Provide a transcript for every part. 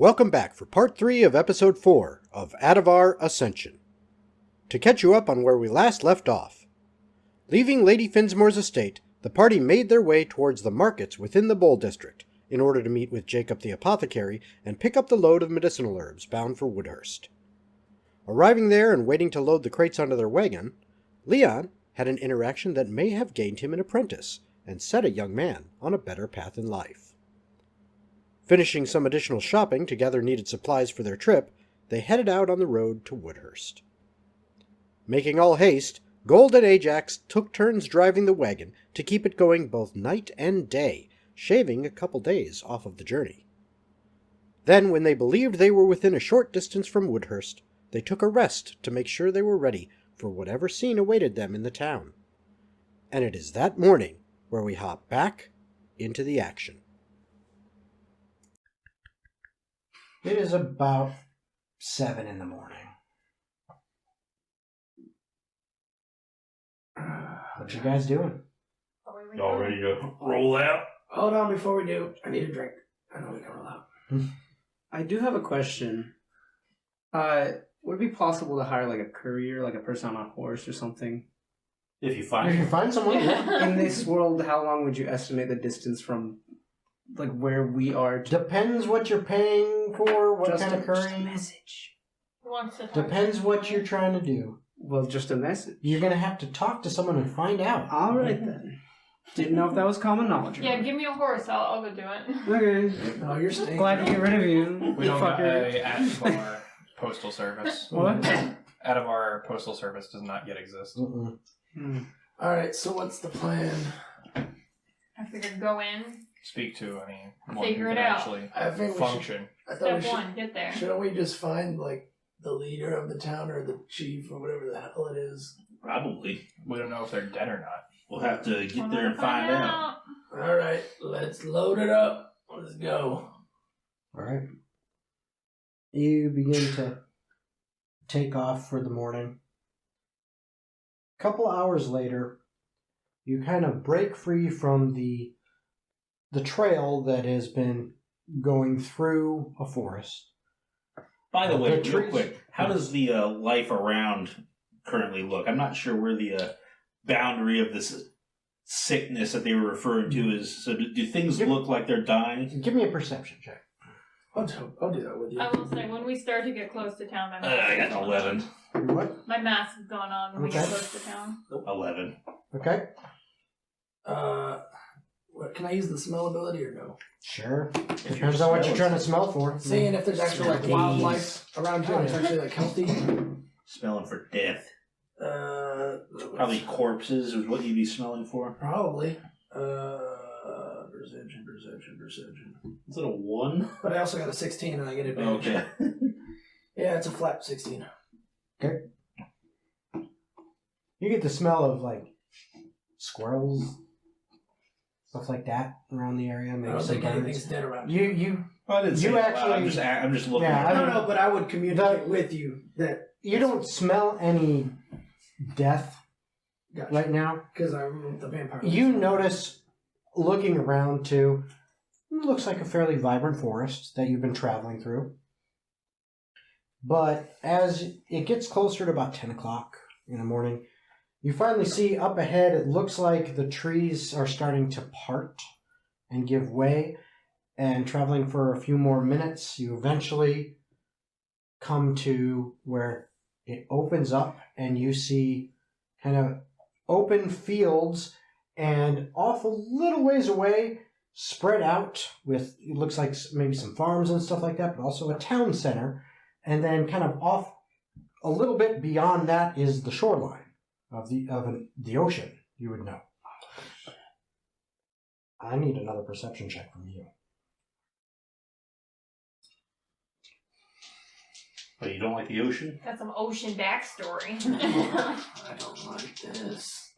Welcome back for part 3 of episode 4 of Atavar Ascension. To catch you up on where we last left off, leaving Lady Finsmore's estate, the party made their way towards the markets within the Bowl District in order to meet with Jacob the apothecary and pick up the load of medicinal herbs bound for Woodhurst. Arriving there and waiting to load the crates onto their wagon, Leon had an interaction that may have gained him an apprentice and set a young man on a better path in life. Finishing some additional shopping to gather needed supplies for their trip, they headed out on the road to Woodhurst. Making all haste, Gold and Ajax took turns driving the wagon to keep it going both night and day, shaving a couple days off of the journey. Then, when they believed they were within a short distance from Woodhurst, they took a rest to make sure they were ready for whatever scene awaited them in the town. And it is that morning where we hop back into the action. It is about 7 in the morning. What you guys doing? Y'all ready to roll out? Hold on before we do. I need a drink. I know we can roll out. I do have a question. Would it be possible to hire like a courier, like a person on a horse or something? If you find someone, yeah. In this world, how long would you estimate the distance from like where we are to... Depends what you're paying for, what Just kind of Just a curry. message. Depends what you're trying to do. Well, just a message. You're going to have to talk to someone and find out. Alright then. Didn't know if that was common knowledge. Yeah, give me a horse. I'll go do it. Okay. No, you're staying. Glad to get rid of you. We don't got fucker. a Atavar postal service. What? Atavar postal service does not yet exist. Alright, so what's the plan? I figured go in. Speak to anyone Figure who it can out. actually I think function. I thought we Step should. 1, get there. Shouldn't we just find, like, the leader of the town or the chief or whatever the hell it is? Probably. We don't know if they're dead or not. We'll have to get We'll there and find out. out. Alright, let's load it up. Let's go. Alright. You begin to take off for the morning. A couple hours later, you kind of break free from the trail that has been going through a forest. By the way, The real trees- quick, how does the life around currently look? I'm not sure where the boundary of this sickness that they were referring to is. So do things look like they're dying? Give me a perception check. I'll do that with you. I will say, when we start to get close to town, my I mask is got going 11. on. What? My mask is going on when we get Okay. close to town. 11. Okay. What, can I use the smell ability or no? Sure. Depends on what you're trying to smell for. Seeing if there's actually, like, wildlife around here and it's actually, like, healthy. Smelling for death. Probably Probably corpses is what you'd be smelling for. Probably. Perception. Is it a 1? But I also got a 16 and I get advantage. Okay. Yeah, it's a flat 16. Okay. You get the smell of, like, squirrels, stuff like that around the area. I Maybe don't some think birds. anything's dead around here. You Well, I didn't say You it out loud. actually- I'm just looking. Yeah, I I don't mean, know, but I would communicate with you that don't smell any death gotcha. right now. Because I removed the vampire. You notice, looking around too, it looks like a fairly vibrant forest that you've been traveling through. But as it gets closer to about 10 o'clock in the morning, you finally see up ahead, it looks like the trees are starting to part and give way. And traveling for a few more minutes, you eventually come to where it opens up and you see kind of open fields, and off a little ways away, spread out with, it looks like maybe some farms and stuff like that, but also a town center. And then kind of off a little bit beyond that is the shoreline of the ocean, you would know. I need another perception check from you. But you don't like the ocean? Got some ocean backstory. I don't like this.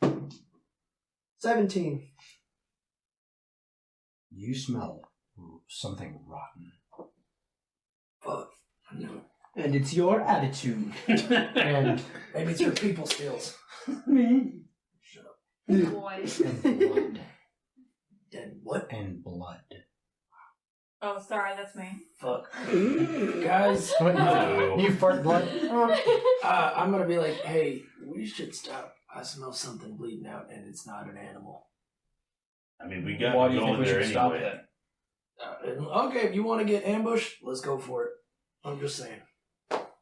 17. You smell something rotten. Fuck. I knew it. And it's your attitude. And Maybe it's your people skills. Shut up. Boy. blood. Then what? And blood. Oh, sorry, that's me. Fuck. Guys, You fart blood? I'm gonna be like, hey, we should stop. I smell something bleeding out, and it's not an animal. I mean, we got Why to do you go think in we there should stop anyway. then? Okay, if you want to get ambushed, let's go for it. I'm just saying.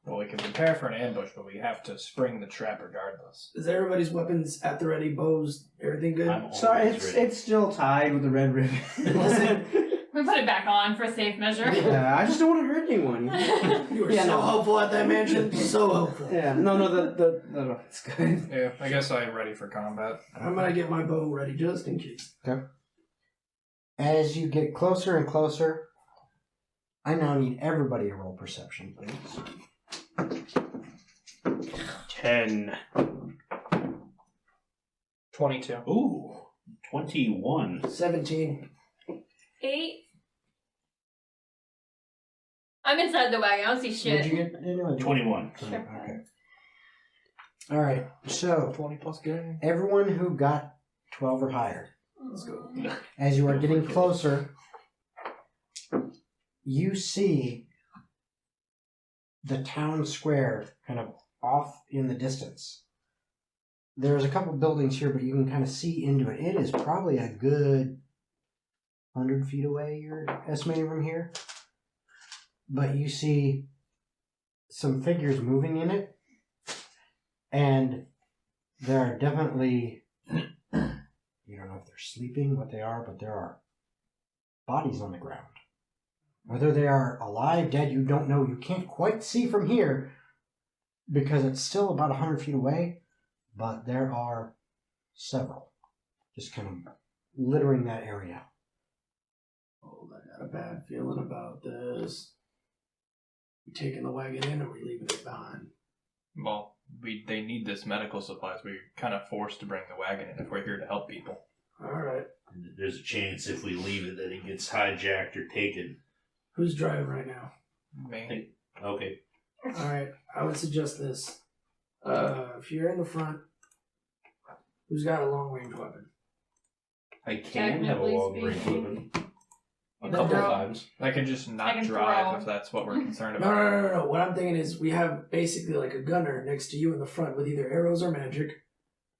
Well, we can prepare for an ambush, but we have to spring the trap regardless. Is everybody's weapons at the ready? Bows, everything good? I'm Sorry, always ready. it's still tied with the red ribbon. Listen. We put it back on for safe measure. Yeah, I just don't want to hurt anyone. You were Yeah, so no. hopeful at that mansion. So hopeful. Yeah, no, it's good. Yeah, I guess I'm ready for combat. I'm gonna get my bow ready just in case. As you get closer and closer, I now need everybody to roll perception, please. 10. 22. Ooh, 21. 17. 8. I'm inside the wagon. I don't see shit. What'd you get? Anyway, 21. Okay. All right. So 20 plus game. everyone who got 12 or higher, Let's go. as you are getting closer, you see the town square kind of off in the distance. There's a couple buildings here, but you can kind of see into it. It is probably a good 100 feet away, you're estimating from here. But you see some figures moving in it, and there are definitely, you don't know if they're sleeping, what they are, but there are bodies on the ground. Whether they are alive, dead, you don't know. You can't quite see from here because it's still about 100 feet away, but there are several just kind of littering that area. Oh, I got a bad feeling about this. We taking the wagon in or we leaving it behind? Well, they need this medical supplies. We're kind of forced to bring the wagon in if we're here to help people. Alright. There's a chance if we leave it that it gets hijacked or taken. Who's driving right now? Me. Okay. Alright, I would suggest this. If you're in the front, who's got a long range weapon? I can have a Technically long range speaking. weapon. A Then couple throw- times. I can just I not can drive throw. if that's what we're concerned No, about. no. What I'm thinking is we have basically like a gunner next to you in the front with either arrows or magic.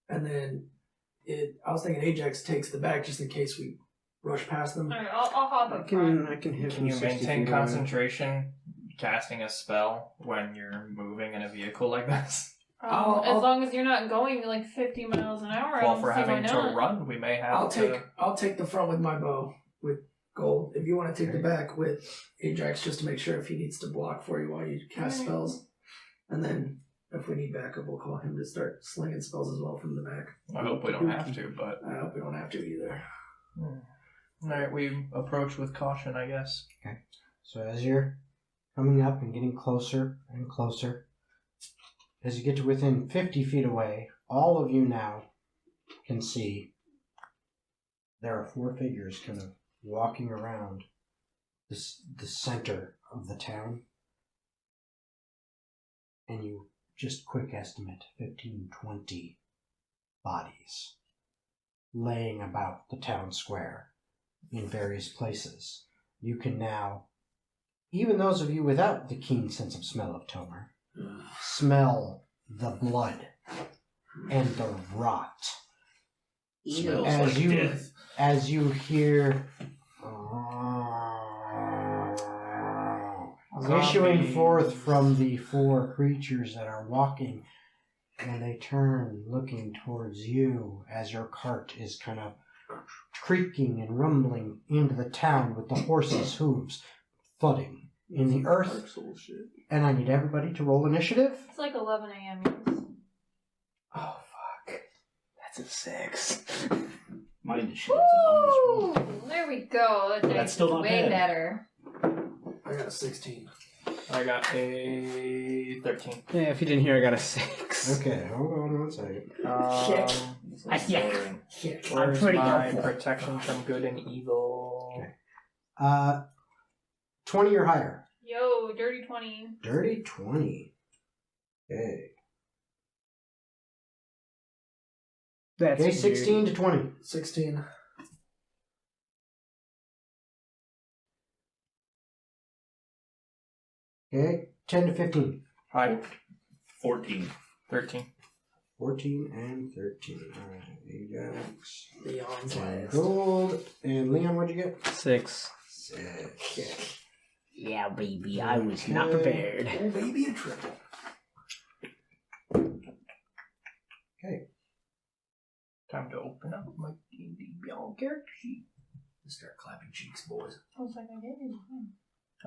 And then I was thinking Ajax takes the back just in case we rush past them. Alright, I'll hop I up front. can hit Can from you 60 maintain feet away. concentration casting a spell when you're moving in a vehicle like this? I'll- As long as you're not going like 50 miles an hour, I Well, don't if we're see why having to not. run, we may have I'll take the front with my bow with gold. If you want to take the back with Ajax just to make sure if he needs to block for you while you cast spells. And then if we need backup, we'll call him to start slinging spells as well from the back. I hope we don't have to, but I hope we don't have to either. alright, we approach with caution, I guess. So as you're coming up and getting closer and closer, as you get to within 50 feet away, all of you now can see there are 4 figures kind of walking around the center of the town. And you just quick estimate 15, 20 bodies laying about the town square in various places. You can now, even those of you without the keen sense of smell of Tomer, smell the blood and the rot. Smells As like you death. as you hear issuing Zombies. forth from the 4 creatures that are walking, and they turn looking towards you as your cart is kind of creaking and rumbling into the town with the horses' hooves thudding in the earth. And I need everybody to roll initiative. It's like 11 a.m. yes. Oh, fuck. That's a 6. My initiative is a Woo! There we go. That's still not way bad. better. I got a 16. I got a 13. Yeah, if you didn't hear, I got a 6. Okay, hold on one second. Shit. Where's my protection from good and evil? Okay. 20 or higher. Yo, dirty 20. Dirty 20. Okay. That's Okay, weird. 16 to 20. 16. Okay, 10 to 15. 14. 13. 14 and 13. Alright, Ajax. Leon's 10 last. gold. And Leon, what'd you get? 6. 6. Yeah, baby, I was not prepared. Oh, baby, a triple. Okay. Time to open up my D&D Beyond character sheet. Start clapping cheeks, boys. I was like, I gave you the thing.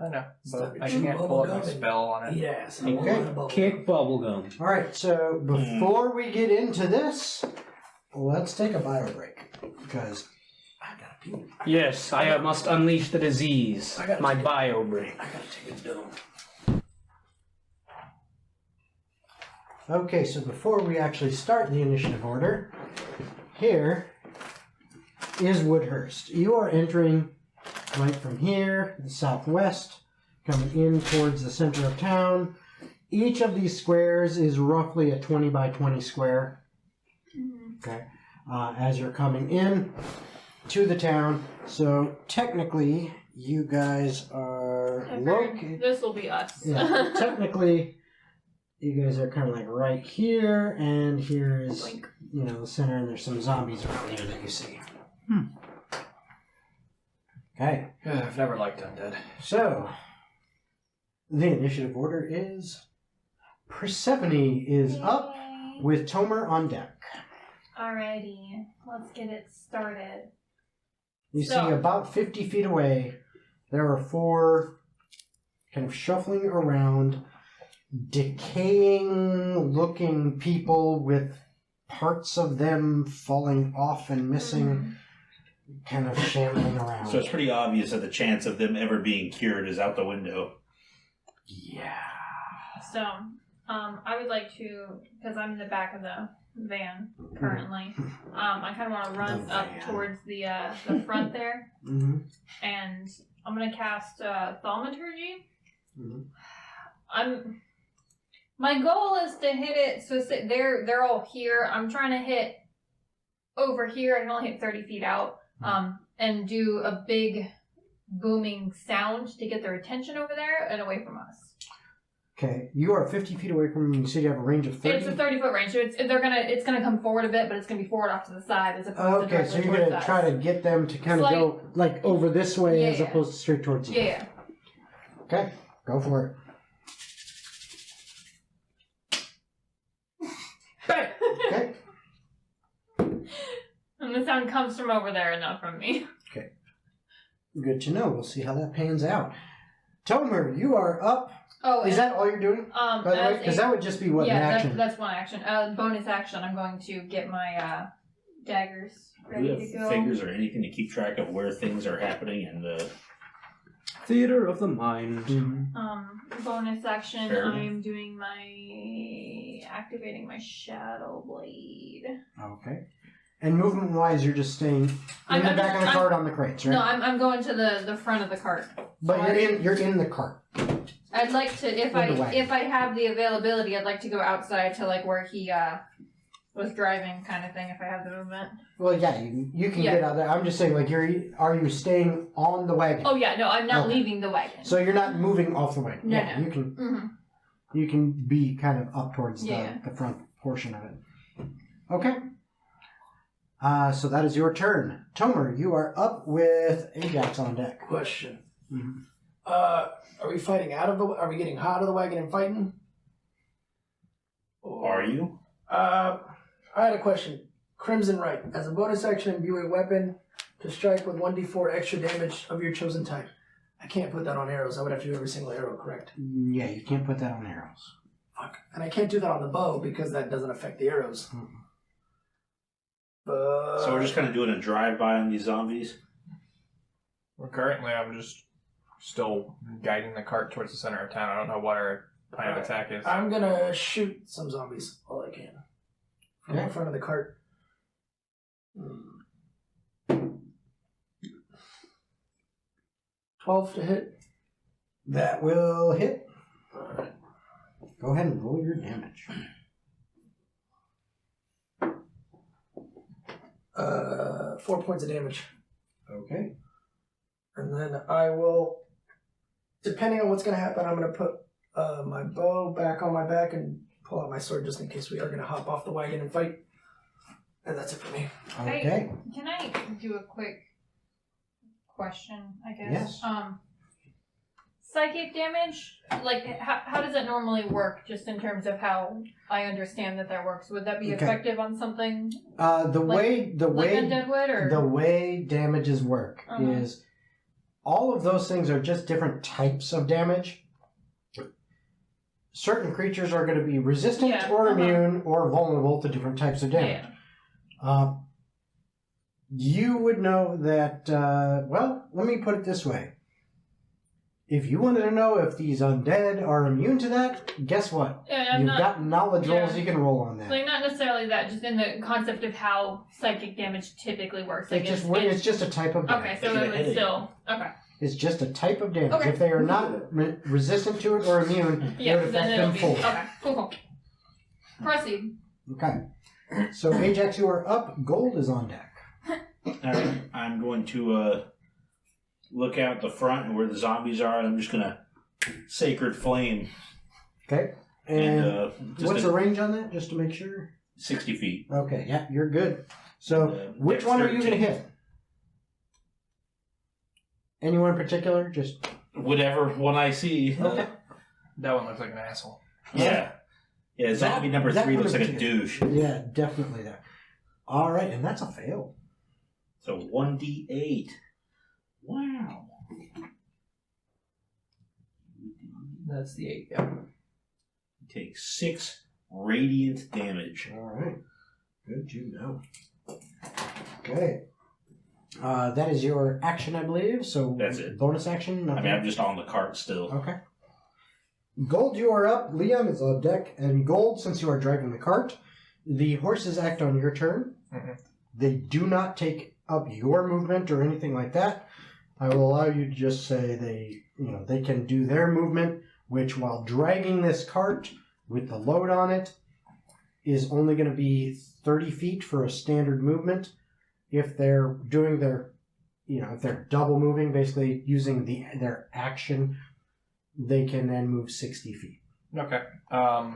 I know, Stop but it. I can't pull up my Bubblegum. spell on it. Eat ass. Okay. Kick bubblegum. Alright, so before we get into this, let's take a bio break. Because I gotta pee. Yes, I must unleash the disease. I gotta My take it. bio break. I gotta take a dump. Okay, so before we actually start the initiative order, here is Woodhurst. You are entering right from here, the southwest, coming in towards the center of town. Each of these squares is roughly a 20 by 20 square. Okay, as you're coming in to the town. So technically, you guys are located. This will be us. Yeah, technically, you guys are kind of like right here, and here is, Blink. the center, and there's some zombies around here that you see. Okay, I've never liked undead. so the initiative order is Persephone is up Yay. with Tomer on deck. Alrighty, let's get it started. You So- see about 50 feet away, there are 4 kind of shuffling around, decaying looking people with parts of them falling off and missing, kind of shambling around. So it's pretty obvious that the chance of them ever being cured is out the window. Yeah. So, I would like to, because I'm in the back of the van currently, I kind of want to run The up van. towards the front there, Mm-hmm. and I'm gonna cast Thaumaturgy. Mm-hmm. My goal is to hit it. So they're all here. I'm trying to hit over here. I can only hit 30 feet out. And do a big booming sound to get their attention over there and away from us. Okay, you are 50 feet away from them. You said you have a range of 30? It's a 30-foot range, so it's gonna come forward a bit, but it's gonna be forward off to the side as opposed to Okay, so directly you're going towards to us. try to get them to kind of Slight- go like over this way as Yeah. opposed to straight towards you. Yeah. Okay, go for it. Okay. And the sound comes from over there and not from me. Good to know. We'll see how that pans out. Tomer, you are up. Oh, Is and, that all you're doing? By the way, as because a- that would just be what an yeah, action. that's one action. Bonus action. I'm going to get my daggers Do ready you to have go. figures or anything to keep track of where things are happening and Theater of the mind. Mhm. Bonus action. Fair enough. I'm doing activating my Shadow Blade. Okay. And movement-wise, you're just staying in the I'm back of the just- cart on the crates, right? No, I'm going to the front of the cart. but So you're in the cart. I'd like to, if In the wagon. I have the availability, I'd like to go outside to like where he was driving, kind of thing. If I have the movement. Well, yeah, you can Yeah. get out there. I'm just saying, like, are you staying on the wagon? Oh yeah, no, I'm not Okay. leaving the wagon. So you're not moving off the wagon. No, yeah, no. you can hmm you can be kind of up towards Yeah. the front portion of it. Okay. So that is your turn. Tomer, you are up with Ajax on deck. Question. Mhm. Are we fighting out of the? Are we getting hot of the wagon and fighting? are you? I had a question. Crimson Right. As a bonus action, imbue a weapon to strike with 1d4 extra damage of your chosen type. I can't put that on arrows. I would have to do every single arrow, correct? Yeah, you can't put that on arrows. Fuck. And I can't do that on the bow because that doesn't affect the arrows. But So we're just kind of doing a drive-by on these zombies? Well, currently, I'm just still guiding the cart towards the center of town. I don't know what our plan of attack is. I'm gonna shoot some zombies all I can from Okay. in front of the cart. 12 to hit. That will hit. Alright. Go ahead and roll your damage. 4 points of damage. Okay. And then I will, depending on what's going to happen, I'm going to put my bow back on my back and pull out my sword just in case we are going to hop off the wagon and fight. And that's it for me. Okay. Can I do a quick question, I guess? Yes. Psychic damage, like, how does it normally work, just in terms of how I understand that works? Would that be effective on something The way undead would, or? the way damages work is all of those things are just different types of damage. Certain creatures are going to be resistant or immune or vulnerable to different types of damage. Yeah. You would know that, well, let me put it this way. If you wanted to know if these undead are immune to that, guess what? Yeah, You've got knowledge rolls you can roll on that. Like, not necessarily that, just in the concept of how psychic damage typically works. Like, It's just a type of damage. Okay, so it would still... Okay. It's just a type of damage. Okay. If they are not resistant to it or immune, it would affect them fully. Okay, cool. Proceed. Okay. So, Ajax, you are up. Gold is on deck. Alright, I'm going to look out the front and where the zombies are, and I'm just going to Sacred Flame. Okay. And what's the range on that, just to make sure? 60 feet. Okay, yeah, you're good. So, which one are you going to hit? Anyone in particular? Just whatever one I see. Okay. That one looks like an asshole. Yeah. Yeah, zombie number 3 looks like a douche. Yeah, definitely that. All right, and that's a fail. So 1d8. Wow. That's the 8, yeah. Take 6 radiant damage. All right. Good to know. Okay. That is your action, I believe. So That's it. Bonus action. I mean, I'm just on the cart still. Okay. Gold, you are up. Leon is on deck. And Gold, since you are driving the cart, the horses act on your turn. Mm-hmm. They do not take up your movement or anything like that. I will allow you to just say they can do their movement, which while dragging this cart with the load on it is only going to be 30 feet for a standard movement. If they're doing their, if they're double moving, basically using their action, they can then move 60 feet. Okay. I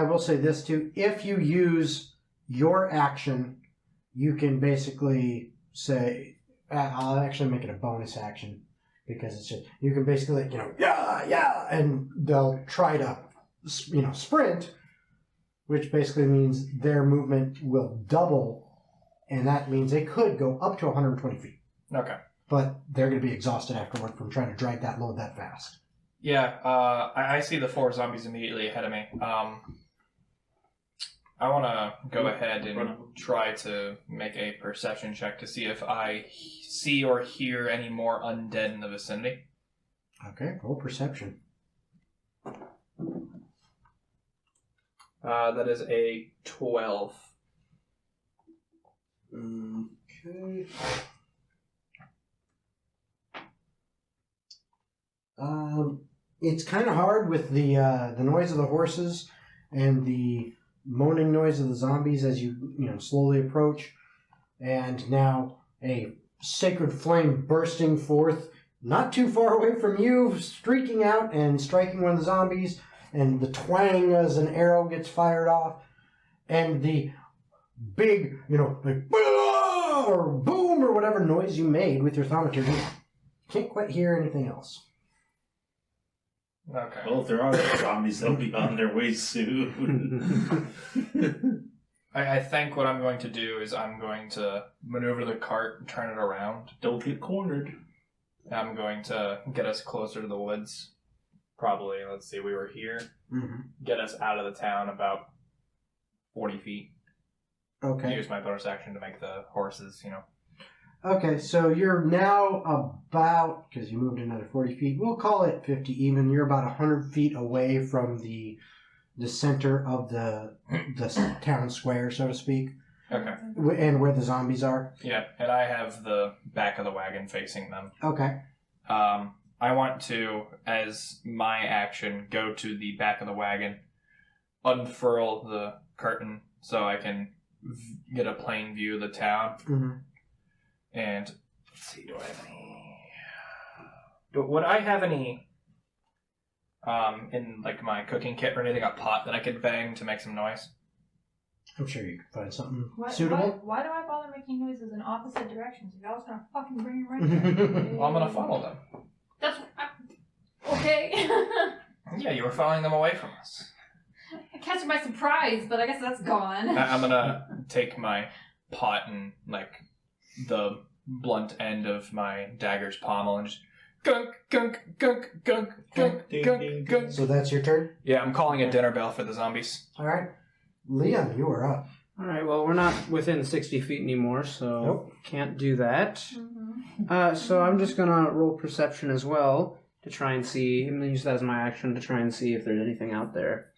will say this too. If you use your action, you can basically say, I'll actually make it a bonus action because it's just, you can basically, yeah, and they'll try to, sprint, which basically means their movement will double. And that means they could go up to 120 feet. Okay. But they're going to be exhausted afterward from trying to drag that load that fast. Yeah, I see the 4 zombies immediately ahead of me. I want to go ahead and try to make a perception check to see if I see or hear any more undead in the vicinity. Okay, roll perception. That is a 12. Okay. It's kind of hard with the noise of the horses and the moaning noise of the zombies as you slowly approach, and now a sacred flame bursting forth, not too far away from you, streaking out and striking one of the zombies, and the twang as an arrow gets fired off, and the big, like or boom or whatever noise you made with your thaumaturgy. You can't quite hear anything else. Okay. Well, if there are zombies, they'll be on their way soon. I think what I'm going to do is I'm going to maneuver the cart and turn it around. Don't get cornered. I'm going to get us closer to the woods. Probably, let's see, we were here. Mm-hmm. Get us out of the town about 40 feet. Okay. Use my bonus action to make the horses, Okay, so you're now about, because you moved another 40 feet, we'll call it 50 even, you're about 100 feet away from the center of the town square, so to speak. Okay. And where the zombies are. Yeah, and I have the back of the wagon facing them. Okay. I want to, as my action, go to the back of the wagon, unfurl the curtain so I can get a plain view of the town. Mm-hmm. And let's see, do I have any? Would I have any in like my cooking kit or anything, a pot that I could bang to make some noise? I'm sure you could find something Why do I bother making noises in opposite directions? If y'all's gonna fucking bring it right there. Well, I'm gonna follow them. That's okay. Yeah, you were following them away from us. I catch my surprise, but I guess that's gone. I'm gonna take my pot and like the blunt end of my dagger's pommel and just gunk, gunk, gunk, gunk, gunk, gunk, gunk. So that's your turn? Yeah, I'm calling a dinner bell for the zombies. Alright. Leon, you are up. Alright, well, we're not within 60 feet anymore, so Nope. can't do that. Mm-hmm. So I'm just gonna roll perception as well to try and see. I'm gonna use that as my action to try and see if there's anything out there.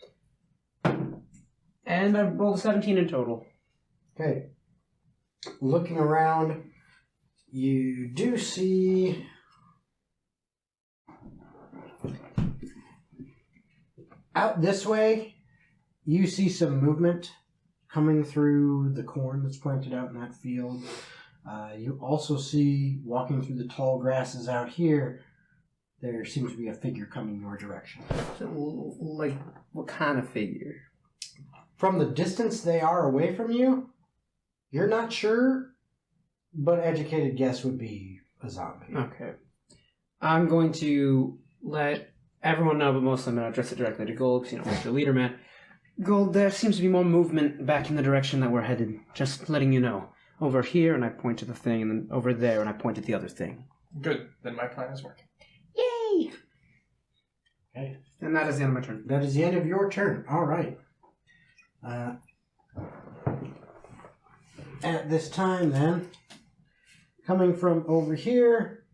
And I've rolled 17 in total. Okay. Looking around, you do see out this way, you see some movement coming through the corn that's planted out in that field. You also see, walking through the tall grasses out here, there seems to be a figure coming your direction. So, like, what kind of figure? From the distance they are away from you, you're not sure, but educated guess would be a zombie. Okay. I'm going to let everyone know, but mostly I'm going to address it directly to Gold, because, Mr. Leader Man. Gold, there seems to be more movement back in the direction that we're headed. Just letting you know. Over here, and I point to the thing, and then over there, and I point at the other thing. Good. Then my plan is working. Yay! Okay. And that is the end of my turn. That is the end of your turn. All right. At this time, then, coming from over here,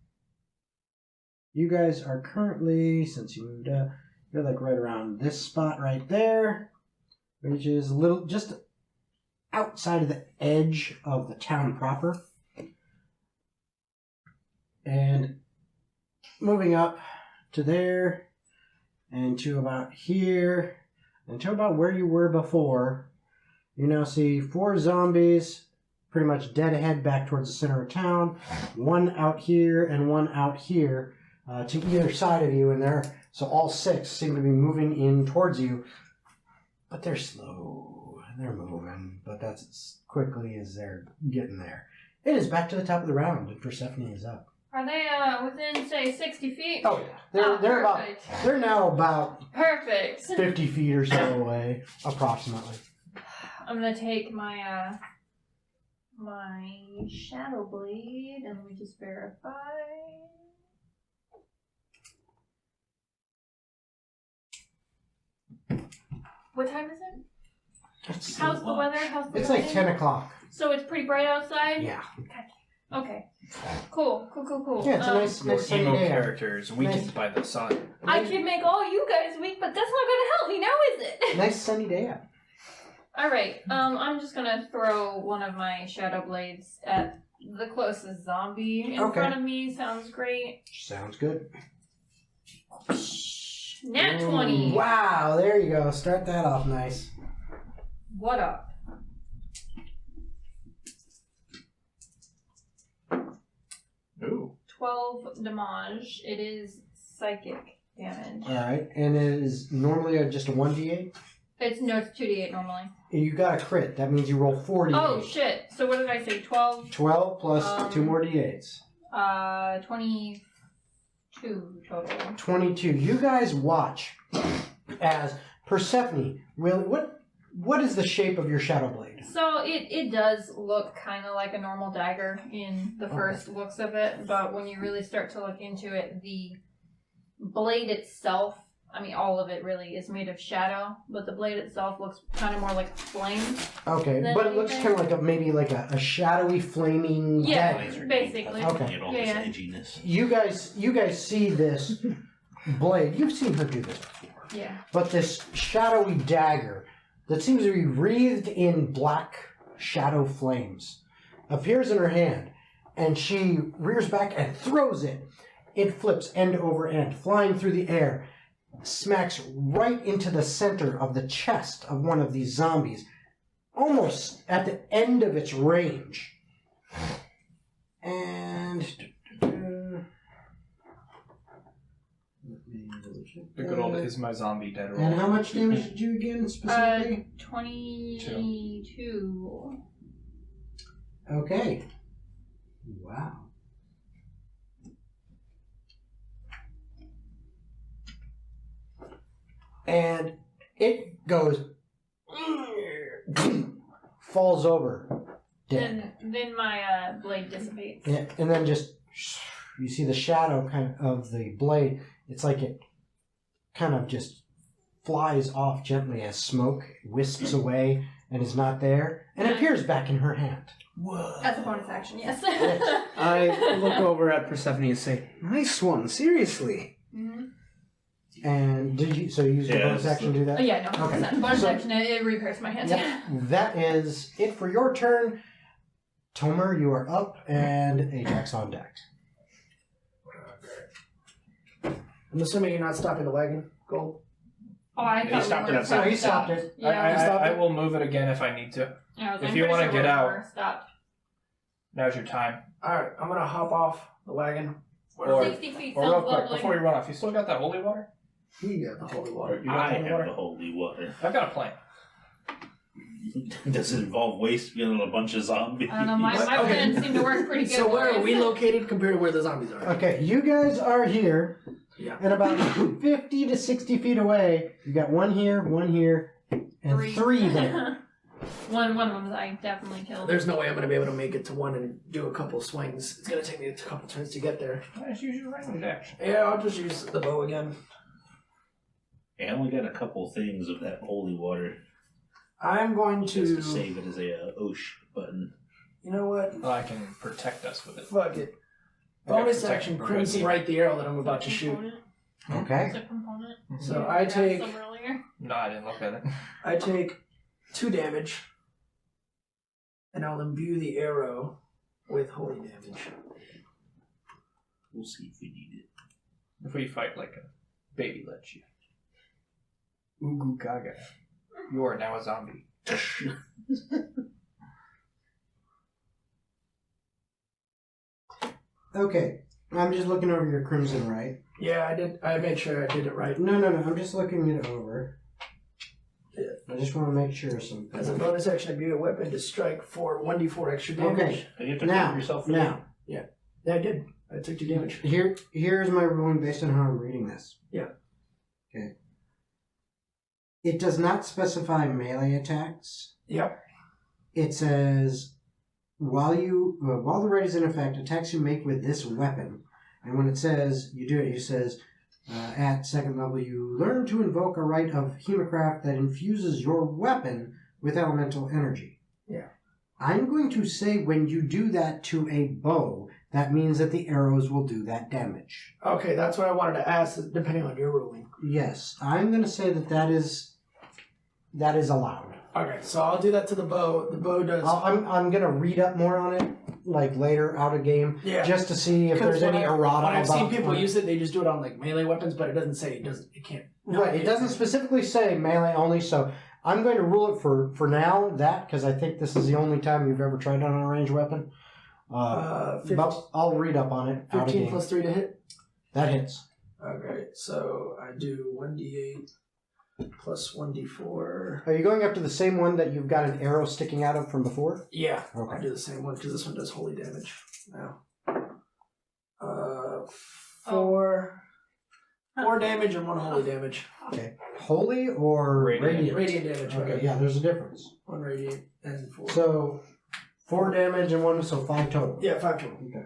you guys are currently, since you moved up, you're like right around this spot right there, which is a little, just outside of the edge of the town proper. And moving up to there, and to about here, and to about where you were before, you now see 4 zombies, pretty much dead ahead back towards the center of town, 1 out here and 1 out here, to either side of you, and there, so all 6 seem to be moving in towards you, but they're slow. They're moving, but that's as quickly as they're getting there. It is back to the top of the round, and Persephone is up. Are they within, say, 60 feet? Oh yeah, they're now about Perfect. 50 feet or so away, approximately. I'm gonna take my my shadow blade and let me just verify. What time is it? How's the weather? How's the It's like lighting? 10 o'clock. So it's pretty bright outside? Yeah. Okay. Cool. Yeah, it's a nice Your sunny emo day. character is weakened Nice. by the sun. I can make all you guys weak, but that's not gonna help me now, is it? Nice sunny day out. Alright, I'm just gonna throw one of my shadow blades at the closest zombie in Okay. front of me. Sounds great. Sounds good. Nat 20. Wow, there you go. Start that off nice. What up? Ooh. 12 damage. It is psychic damage. Alright, and it is normally just a 1d8? It's 2d8 normally. You got a crit. That means you roll 4d8. Oh shit. So what did I say? 12? 12 plus 2 more d8s. 22 total. 22. You guys watch as Persephone, really, what is the shape of your shadow blade? So it does look kind of like a normal dagger in the first looks of it, but when you really start to look into it, the blade itself, I mean all of it really, is made of shadow, but the blade itself looks kind of more like a flame. Okay, Then but it looks anything? kind of like a shadowy flaming Yeah. dagger. Basically. Okay. Get all Yeah. this edginess. You guys see this blade. You've seen her do this before. Yeah. But this shadowy dagger that seems to be wreathed in black shadow flames appears in her hand, and she rears back and throws it. It flips end over end, flying through the air, smacks right into the center of the chest of one of these zombies, almost at the end of its range. And let me double check. The good old is my zombie dead roll. And how much damage did you again specifically? 22. Okay. Wow. And it goes, falls over, dead. Then my blade dissipates. Yeah, and then just, you see the shadow kind of the blade. It's like it kind of just flies off gently as smoke wisps away and is not there, and appears back in her hand. Whoa. As a bonus action, yes. I look over at Persephone and say, "Nice one, seriously." Mm-hmm. And did you? So you used a bonus action to do that? Oh, yeah, no, Okay. bonus So- action, it repairs my hand. Yep. That is it for your turn. Tomer, you are up, and Ajax on deck. I'm assuming you're not stopping the wagon, Gold. Oh, I He thought stopped we it were outside. No, he stopped it. Yeah, I will move it again if I need to. I was if like, you pretty wanna sure get we out- were stopped. Now's your time. Alright, I'm gonna hop off the wagon. Or- 60 feet Or sounds real quick, lovely. before you run off, you still got that holy water? He got the holy water. You got I holy have water? the holy water. I've got a plan. Does it involve wasting a bunch of zombies? I don't know, my Okay. plan seemed to work pretty good. So where are we boys. located compared to where the zombies are? Okay, you guys are here, Yeah. and about 50 to 60 feet away, you got one here, and three there. one of them I definitely killed. There's no way I'm gonna be able to make it to one and do a couple swings. It's gonna take me a couple turns to get there. Just use your range action. Yeah, I'll just use the bow again. I only got a couple things of that holy water. I'm going Just to to. save it as a Osh button. You know what? Well, I can protect us with it. Fuck it. I got Bonus protection action, from crimson Wizzy. right the arrow that I'm about to shoot. Component. Okay. It's a component. So You I grabbed take some earlier. No, I didn't look at it. I take 2 damage, and I'll imbue the arrow with holy damage. We'll see if we need it. If we fight like a baby lets you. Ugu gaga. You are now a zombie. Okay, I'm just looking over your crimson, right? Yeah, I did. I made sure I did it right. No, I'm just looking it over. I just want to make sure something. As a bonus action, imbue a weapon to strike for 1d4 extra damage. Okay, You have to now, cover yourself for Yeah, I did. I took 2 damage. here's my ruling based on how I'm reading this. Yeah. Okay. It does not specify melee attacks. Yep. It says, while the raid is in effect, attacks you make with this weapon. And when it says you do it, it says, at 2nd level, you learn to invoke a rite of Hemocraft that infuses your weapon with elemental energy. Yeah. I'm going to say when you do that to a bow, that means that the arrows will do that damage. Okay, that's what I wanted to ask, depending on your ruling. Yes, I'm going to say that is allowed. Okay, so I'll do that to the bow. The bow does. I'm going to read up more on it, like later out of game, Yeah. just to see if there's any errata. When I've seen about people it. use it, they just do it on like melee weapons, but it doesn't say it can't. Right, it doesn't specifically say melee only, so I'm going to rule it for now that because I think this is the only time you've ever tried it on a ranged weapon. 15, But I'll read up on it. Out of 15 game. plus 3 to hit. That hits. Okay, so I do 1d8 plus 1d4. Are you going after the same one that you've got an arrow sticking out of from before? Yeah, Okay. I'll do the same one because this one does holy damage now. 4 damage and 1 holy damage. Okay. Holy or Radiant. Radiant damage. Okay, yeah, there's a difference. 1 radiant and 4. So 4 damage and 1, so 5 total. Yeah, 5 total. Okay.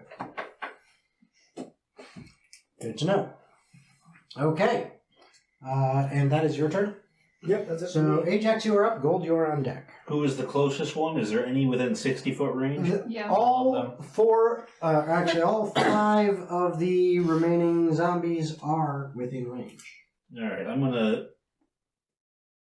Good to know. Okay. And that is your turn? Yep, that's it. So, Ajax, you are up. Gold, you are on deck. Who is the closest one? Is there any within 60-foot range? Yeah. All of All 4, actually all 5 of the remaining zombies are within range. Alright, I'm going to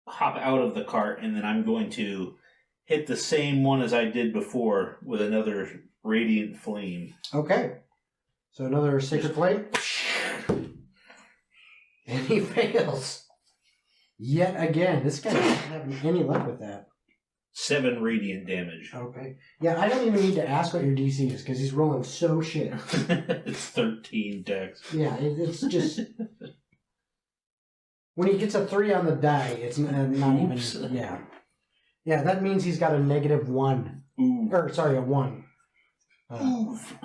hop out of the cart and then I'm going to hit the same one as I did before with another radiant flame. Okay. So another Sacred Flame. And he fails. Yet again. This guy doesn't have any luck with that. 7 radiant damage. Okay. Yeah, I don't even need to ask what your DC is, because he's rolling so shit. It's 13 dex. Yeah, it's just... When he gets a 3 on the die, it's not Oops. even... Yeah. Yeah, that means he's got a -1. Ooh. Or, sorry, a 1. Oof.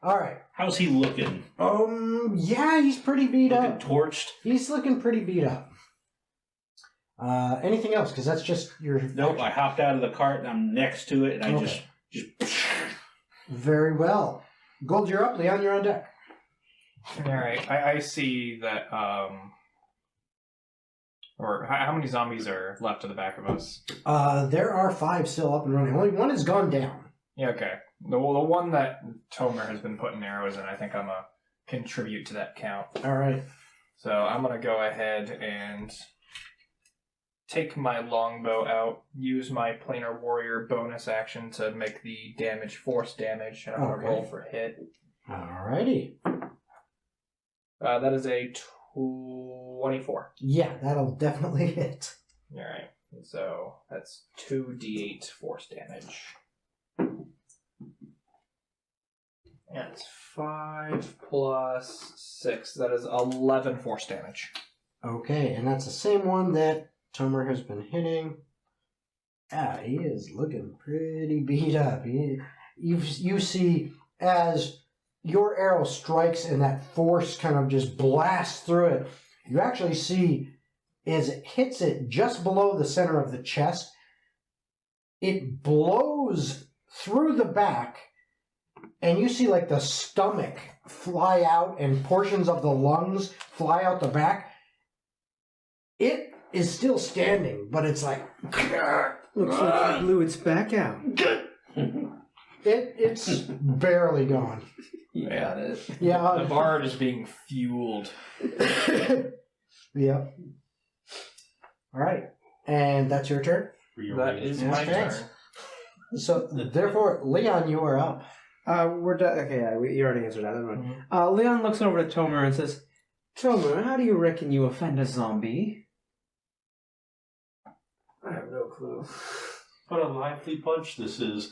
All right. How's he looking? Yeah, he's pretty beat Looking up. torched? He's looking pretty beat up. Anything else? Because that's just your... Nope, I hopped out of the cart and I'm next to it and I just... Very well. Gold, you're up. Leon, you're on deck. Alright, I see that, or how many zombies are left to the back of us? There are 5 still up and running. Only 1 has gone down. Yeah, okay. The one that Tomer has been putting arrows in, I think I'm going to contribute to that count. All right. So I'm going to go ahead and take my longbow out, use my planar warrior bonus action to make the damage force damage, and I'm going to roll for hit. All righty. That is a 24. Yeah, that'll definitely hit. Alright, so that's 2d8 force damage. And it's 5 plus 6. That is 11 force damage. Okay, and that's the same one that Tomer has been hitting. He is looking pretty beat up. You see as your arrow strikes and that force kind of just blasts through it, you actually see as it hits it just below the center of the chest, it blows through the back, and you see like the stomach fly out and portions of the lungs fly out the back. It is still standing, but it's like... Looks like it blew its back out. It's barely gone. You got it. Yeah. The bard is being fueled. Yep. All right. And that's your turn? That is my turn. So, therefore, Leon, you are up. We're done. Okay, yeah, you already answered that. Never mind. Leon looks over to Tomer and says, Tomer, how do you reckon you offend a zombie? I have no clue. What a lively punch this is.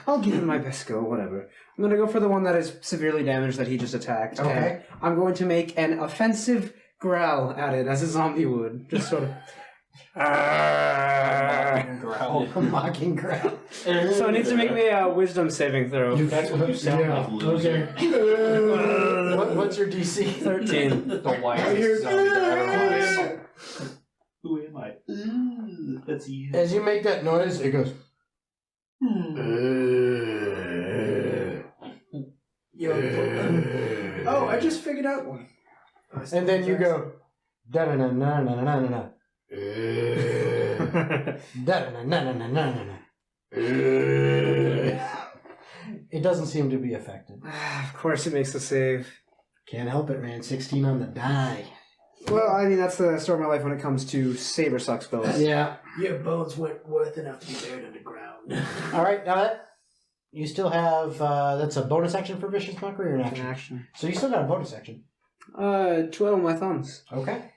I'll give it my best go, whatever. I'm going to go for the one that is severely damaged that he just attacked. Okay. And I'm going to make an offensive growl at it, as a zombie would. Just sort of... Growl. Mocking growl. So it needs to make me a wisdom saving throw. That's what you sound like, loser. Okay. What's your DC? 13. The whitest zombie there ever was. Who am I? Ooh, that's you. As you make that noise, it goes... Oh, I just figured out one. And then you go... Da-na-na-na-na-na-na-na. Da-na-na-na-na-na-na. It doesn't seem to be affected. Of course it makes the save. Can't help it, man. 16 on the die. Well, I mean, that's the story of my life when it comes to saber suck spells. Yeah. Your bones weren't worth enough to be buried underground. All right, now that you still have that's a bonus action for Vicious Mockery or an action? Action. So you still got a bonus action. Twiddle my thumbs. Okay.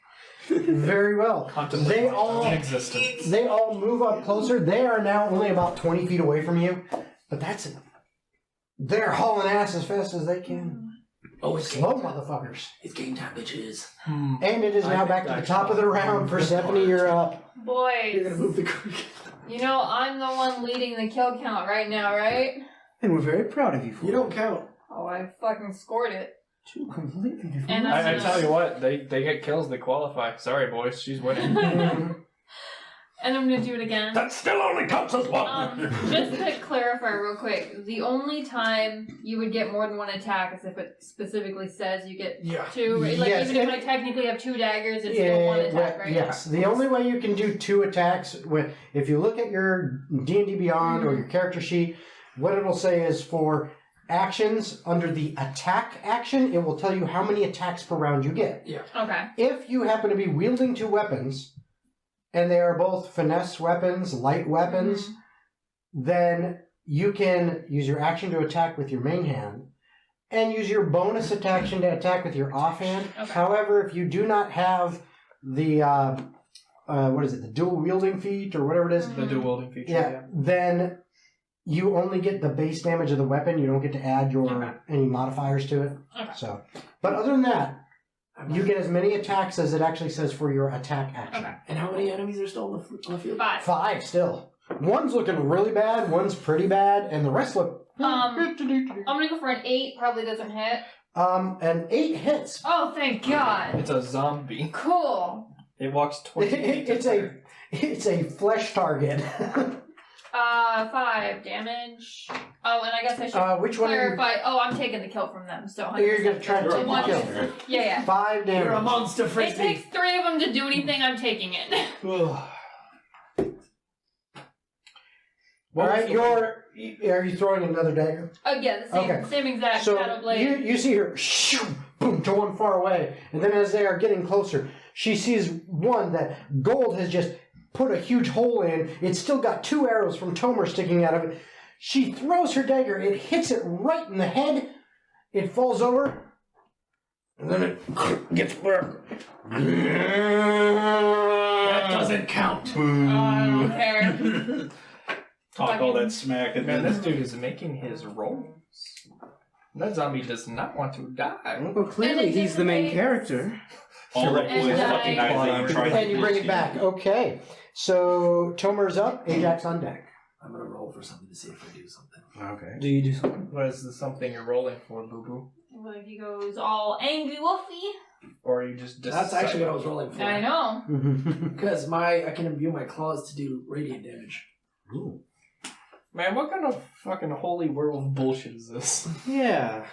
Very well. They all existence. They all move up closer. They are now only about 20 feet away from you, but that's it. They're hauling ass as fast as they can. Oh, it's Slow game time. motherfuckers. It's game time, bitches. And it is now back to the top of the round. Persephone, you're up. You're gonna Boys, move the creek. you know I'm the one leading the kill count right now, right? And we're very proud of you for You it. don't count. Oh, I fucking scored it. Two completely different... And I tell you what, they get kills, they qualify. Sorry, boys, she's winning. And I'm gonna do it again. That still only counts as one. Just to clarify real quick, the only time you would get more than one attack is if it specifically says you get Yeah. two. Right? Like Yes, even if and- I technically have 2 daggers, it's still one attack, right? Yes. The only way you can do 2 attacks, if you look at your D&D Beyond or your character sheet, what it will say is for actions under the attack action, it will tell you how many attacks per round you get. Yeah. Okay. If you happen to be wielding 2 weapons, and they are both finesse weapons, light weapons, then you can use your action to attack with your main hand, and use your bonus action to attack with your offhand. Okay. However, if you do not have the, the dual wielding feat, or whatever it is, The dual wielding feature. yeah, then you only get the base damage of the weapon. You don't get to add your Okay. any modifiers to it. Okay. So, but other than that, You get as many attacks as it actually says for your attack action. Okay. And how many enemies are still on the field? 5. 5 still. One's looking really bad, one's pretty bad, and the rest look... I'm gonna go for an 8. Probably doesn't hit. An 8 hits. Oh, thank God. It's a zombie. Cool. It walks 28. It's a flesh target. 5 damage. Oh, and I guess I should which one? clarify. Oh, I'm taking the kill from them, so You're gonna try to You're take a the kill. monster. Yeah. 5 damage. You're a monster, It Frisbee. takes 3 of them to do anything. I'm taking it. All right, are you throwing another dagger? Oh yeah, the same exact So shadow blade. you see her shoo, boom to one far away, and then as they are getting closer, she sees one that Gold has just put a huge hole in. It's still got 2 arrows from Tomer sticking out of it. She throws her dagger. It hits it right in the head. It falls over, and then it gets back. That doesn't count. I don't care. Talk all that smack and Man, then this dude is making his rolls. That zombie does not want to die. Well, clearly And it he's the main dissipates. character. all the And boys I- fucking eyes that you tried to And you bring it back. Okay, so Tomer's up. Ajax on deck. I'm gonna roll for something to see if I do something. Okay. Do you do something? What is the something you're rolling for, Boo Boo? Well, he goes all angry wolfy. Or you just That's actually what I was rolling for. I know. Because I can imbue my claws to do radiant damage. Ooh. Man, what kind of fucking holy werewolf bullshit is this? Yeah.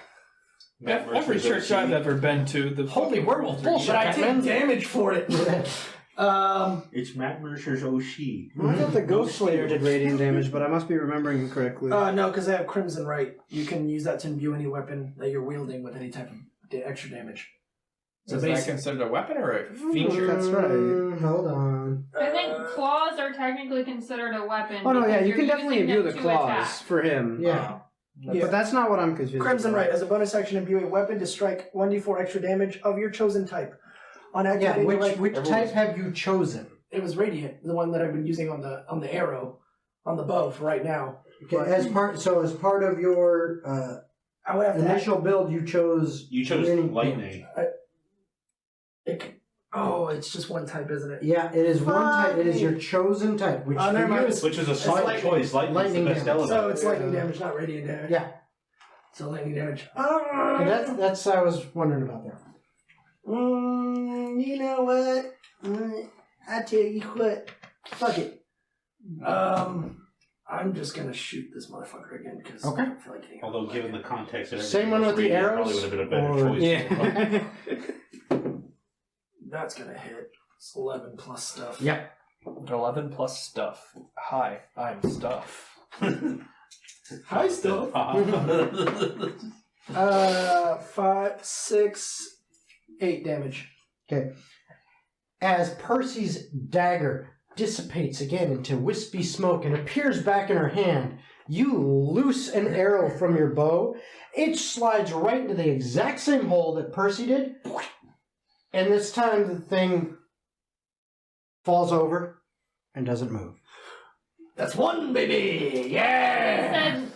Matt Every Mercer's church OC. I've ever been to, the Holy fucking werewolf werewolves are- bullshit. But I take damage for it. It's Matt Mercer's OC. I thought the Ghost Slayer did radiant damage, but I must be remembering incorrectly. No, because I have Crimson Right. You can use that to imbue any weapon that you're wielding with any type of extra damage. So Is that basically, considered a weapon or a feature? That's right. Hold on. I think claws are technically considered a weapon. Oh no, yeah, because you can you're definitely using imbue them the to claws attack. for him. Yeah. Yeah. But that's not what I'm confused Crimson about. Right. As a bonus action, imbue a weapon to strike 1d4 extra damage of your chosen type. On Yeah, activating the right, which type have you chosen? it was Radiant, the one that I've been using on the arrow, on the bow for right now. Okay, as part of your I would have to initial build, you chose radiant lightning. it's just one type, isn't it? Yeah, it is one type. It is Fuck your me. chosen type, which Oh, for never you mind. is Which is a smart lightning. choice. Lightning's Lightning the best damage. element. So it's lightning damage, not radiant damage. yeah. So lightning damage. That's I was wondering about that. You know what? I tell you what. Fuck it. I'm just gonna shoot this motherfucker again because Okay. I don't feel like getting. Although, given the context of Same everything one else, with the radiant arrows? probably would have been a better Or- choice. Yeah. That's gonna hit. It's 11 plus stuff. Yep. 11 plus stuff. Hi, I'm Stuff. Hi, stuff. 5, 6, 8 damage. Okay. As Percy's dagger dissipates again into wispy smoke and appears back in her hand, you loose an arrow from your bow. It slides right into the exact same hole that Percy did. And this time the thing falls over and doesn't move. That's one, baby! He Yeah! said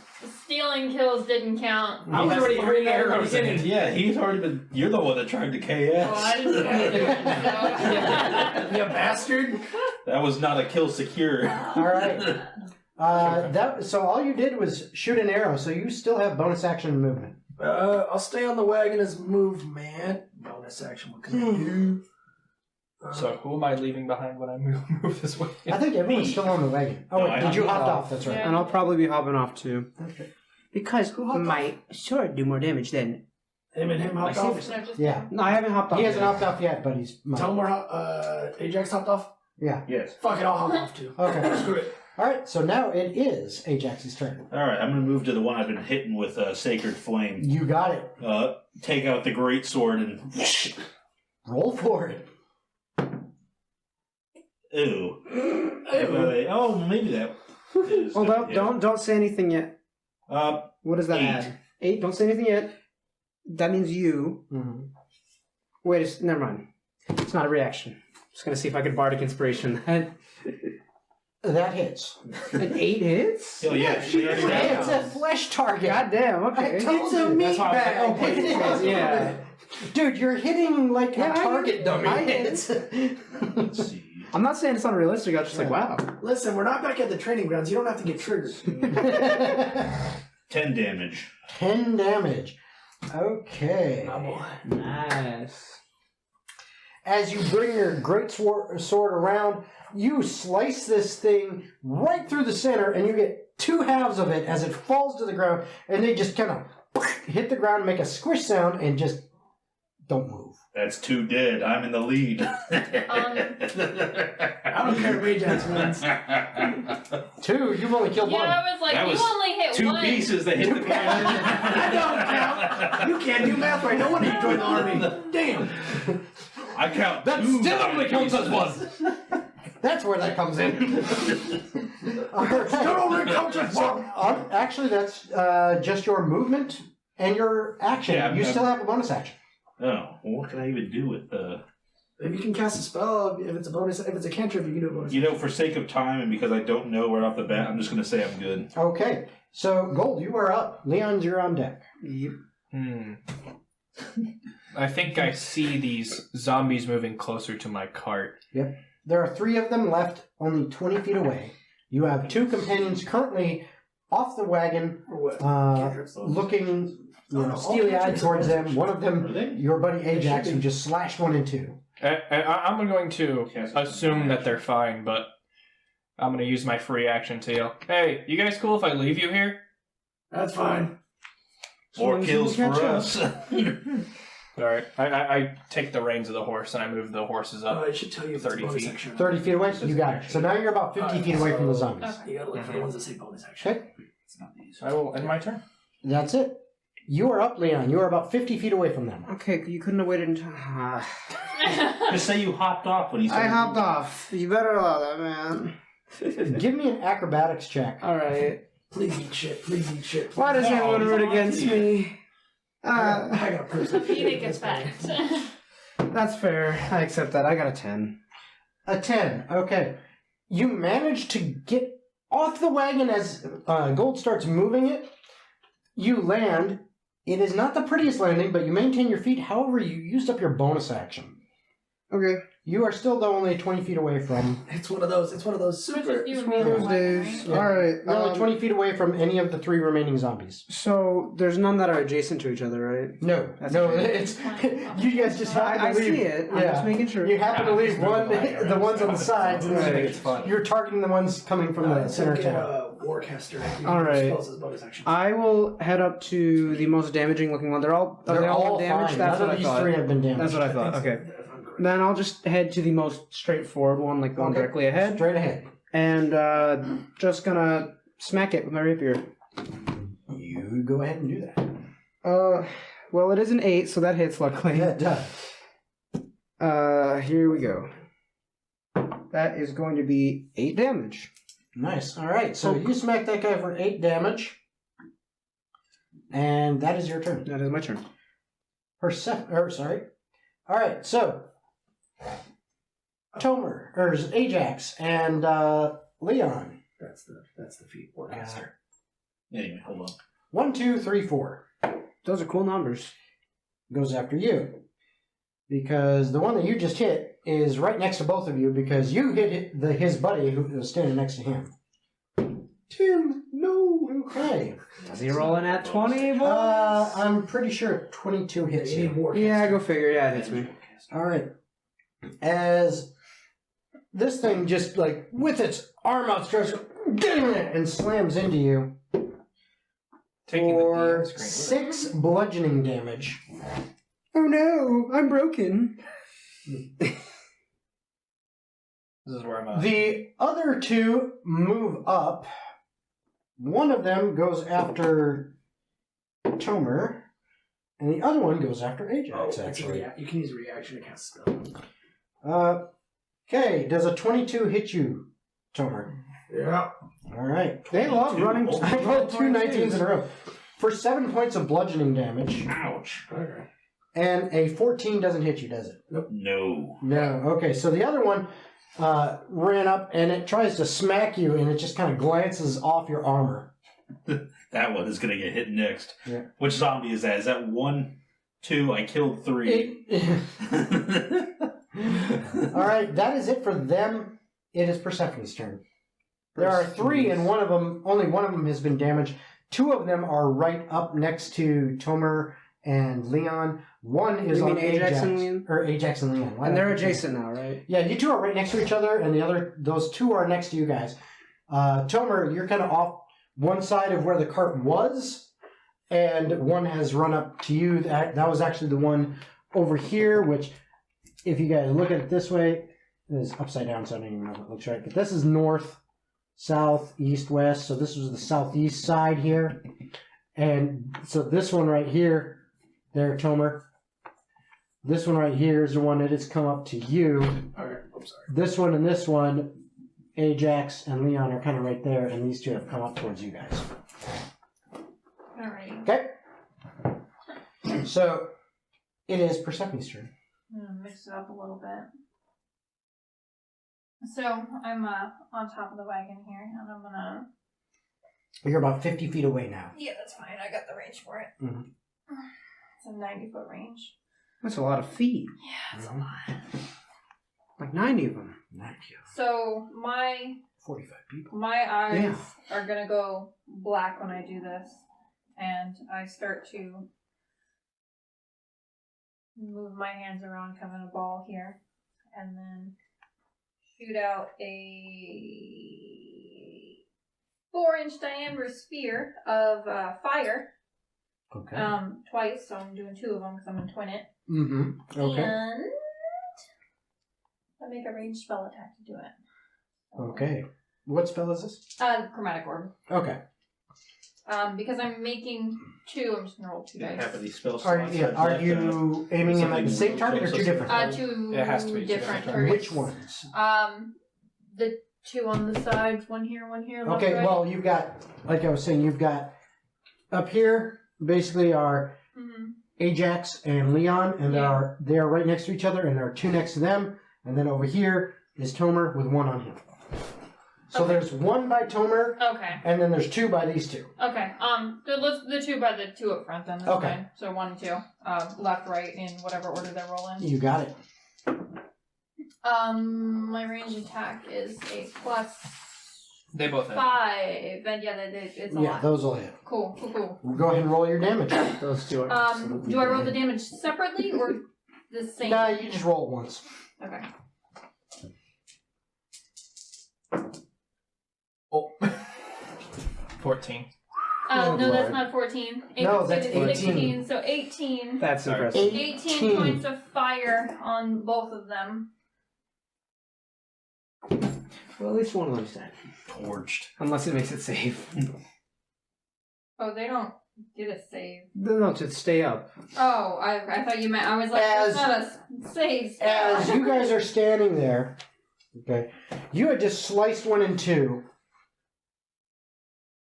stealing kills didn't count. I was He has already hearing 3 that at the arrows in beginning. Yeah, he's already been. You're the one that tried to KS. Oh, I didn't do it. You bastard! That was not a kill secure. All right. So all you did was shoot an arrow, so you still have bonus action movement. I'll stay on the wagon as movement. Bonus action, what can I do? So who am I leaving behind when I move this way? I think everyone's still on the wagon. Oh, No, wait, I did you hopped hop off. off? That's right. Yeah. And I'll probably be hopping off too. Okay. Because Who hopped my sword do more damage than... Him and him hopped My off. No, just- Yeah. No, I haven't hopped off He hasn't yet. hopped off yet, but he's... Tomer, Ajax hopped off? Yeah. Yes. Fuck it, I'll hop off too. Okay. Screw it. All right, so now it is Ajax's turn. All right, I'm going to move to the one I've been hitting with Sacred Flame. You got it. Take out the great sword and. Roll for it. Ew. Ew. Oh, maybe that. Is Hold up, don't say anything yet. What does that 8. add? 8, don't say anything yet. That means you... Mm-hmm. Wait, never mind. It's not a reaction. Just gonna see if I can bardic inspiration. That hits. An 8 hits? Oh, yeah. She already It's got a flesh target. God damn, okay. I told you. a meat That's why I was bag. like, oh, Yeah. Dude, you're hitting like Yeah, a target dummy. I get It's- Let's see. I'm not saying it's unrealistic. I was just like, wow. Listen, we're not back at the training grounds. You don't have to get triggered. 10 damage. 10 damage. Okay. My boy. Nice. As you bring your great sword around, you slice this thing right through the center, and you get 2 halves of it as it falls to the ground, and they just kind of hit the ground, make a squish sound, and just don't move. That's 2 dead. I'm in the lead. I don't care if Ajax wins. 2? You've only killed Yeah, one. I was like, That you was only hit 2 one. pieces that hit the ground. I don't count. You can't do math right. No wonder you joined the army. Damn. I count That 2 still only counts as pieces. 1. That's where that comes in. All right. Still only counts as So, 1. actually, that's just your movement and your action. Yeah, you still have a bonus action. Oh, well, what can I even do with the... If you can cast a spell, if it's a bonus, if it's a cantrip, you can do a bonus. You know, for sake of time and because I don't know right off the bat, I'm just going to say I'm good. Okay. So, Gold, you are up. Leon's, you're on deck. I think I see these zombies moving closer to my cart. Yep. There are 3 of them left, only 20 feet away. You have 2 companions currently off the wagon, Or what? Cantrips. looking No, steely-eyed towards them. One of Are them, they? your buddy Ajax, should be. who just slashed one in 2. I'm going to assume that they're fine, but I'm going to use my free action to yell, "Hey, you guys cool if I leave you here?" That's fine. More kills for catch up. us. All right. I take the reins of the horse and I move the horses up. I should tell you if it's 30 bonus feet. action. 30 feet away? You got it. So now you're about 50 feet away from the zombies. Okay. You gotta look for the ones that say bonus action. Okay. It's not these. I will end my turn. That's it. You are up, Leon. You are about 50 feet away from them. Okay, you couldn't have waited until... Just say you hopped off when he said I hopped off. You better allow that, man. Give me an acrobatics check. Alright. Please eat shit. Please eat shit. Why does No, everyone he's root on against to you. me? I got a person. Feeding effect. That's fair. I accept that. I got a 10. A 10. Okay. You manage to get off the wagon as Gold starts moving it. You land. It is not the prettiest landing, but you maintain your feet. However, you used up your bonus action. Okay. You are still, though, only 20 feet away from... It's one of those. It's one of those Which super. is you It's and one me of on those the days. wagon, right? Alright. You're only 20 feet away from any of the 3 remaining zombies. So, there's none that are adjacent to each other, right? No. That's no, true. it's... You guys just happen I to leave... see it. I'm Yeah. just making sure. You happen to leave one, the ones on the sides, and I think then it's fun. you're targeting the ones coming from the center Get town. a Warcaster. All right. Spells as bonus action. I will head up to the most damaging looking one. Are they all damaged? fine. That's None what I of these thought. 3 have been damaged. That's what I thought. Okay. Then I'll just head to the most straightforward one, like the one Okay. directly ahead, Straight ahead. and just gonna smack it with my rapier. You go ahead and do that. Well, it is an 8, so that hits luckily. Yeah, it does. Here we go. That is going to be 8 damage. Nice. All right, so you smack that guy for 8 damage. And that is your turn. That is my turn. Sorry. All right, so Tomer, or Ajax, and Leon. That's the feat Warcaster. Anyway, hold on. 1, 2, 3, 4 Those are cool numbers. goes after you. Because the one that you just hit is right next to both of you because you hit his buddy who was standing next to him. Tim, no. Okay. Does he roll in at 20, boys? I'm pretty sure 22 hits You need you. Warcaster. Yeah, go figure. Yeah, it hits me. All right. As this thing just like with its arm outstretched and slams into you Taking for the DM screen. 6 bludgeoning damage. Oh no, I'm broken. This is where I'm at. The other 2 move up. One of them goes after Tomer, and the other one goes after Ajax, actually. You can use reaction to cast a spell. Okay, does a 22 hit you, Tomer? Yeah. All right. They love running. I rolled 2 19s in a row. For 7 points of bludgeoning damage, Ouch. Okay. and a 14 doesn't hit you, does it? No. No. Okay, so the other one ran up, and it tries to smack you, and it just kind of glances off your armor. That one is going to get hit next. Yeah. Which zombie is that? Is that 1, 2. I killed 3. Alright, that is it for them. It is Persephone's turn. There are 3, and only one of them has been damaged. 2 of them are right up next to Tomer and Leon. One is on Ajax and Leon? Or Ajax and Leon. And they're adjacent now, right? Yeah, you two are right next to each other, and those 2 are next to you guys. Tomer, you're kind of off one side of where the cart was, and one has run up to you. That was actually the one over here, which, if you guys look at it this way, it is upside down, so I don't even know if it looks right. But this is north, south, east, west. So this was the southeast side here. And so this one right here, there, Tomer. This one right here is the one that has come up to you. Okay, I'm sorry. This one and this one, Ajax and Leon are kind of right there, and these 2 have come up towards you guys. Alrighty. Okay? So, it is Persephone's turn. I'm gonna mix it up a little bit. So I'm on top of the wagon here, and I'm gonna. You're about 50 feet away now. Yeah, that's fine. I got the range for it. Mhm. It's a 90-foot range. That's a lot of feet. Yeah, it's a lot. Like 90 of them. 90. So my 45 people. eyes are gonna go black when I do this, and I start to move my hands around, kind of in a ball here, and then shoot out a 4-inch diameter sphere of fire. Okay. Twice, so I'm doing 2 of them because I'm gonna twin it. Mm-hmm. Okay. And I make a ranged spell attack to do it. Okay. What spell is this? Chromatic orb. Okay. Because I'm making 2, I'm just gonna roll 2 dice. Half of these spell Are slots have you aiming them at the same target or 2 different? 2 It has to be 2 different different targets. Which ones? The 2 on the sides, one here, left, Okay, right. well, you've got, like I was saying, you've got up here basically are Ajax and Leon, and they are right next to each other, and there are 2 next to them, and then over here is Tomer with 1 on him. So there's 1 by Tomer, Okay. and then there's 2 by these 2. Okay. The 2 by the 2 up front then. That's Okay. fine. So 1 and 2. Left, right, in whatever order they're rolling. You got it. My range attack is a plus They both hit. 5. And yeah, it's a Yeah, lot. those will hit. Cool. Go ahead and roll your damage. Those 2 are. Do I roll the damage separately or the same? Nah, you just roll it once. Okay. Oh. 14. Oh, no, that's Lord. not 14. No, that's 18. 18. So 18. That's Sorry. impressive. 18 points of fire on both of them. Well, at least one of them's dead. torched. Unless it makes it safe. Oh, they don't get a save. No, to stay up. Oh, I thought you meant, I was like, As- that's not a save. As you guys are standing there, okay, you had just sliced one in 2.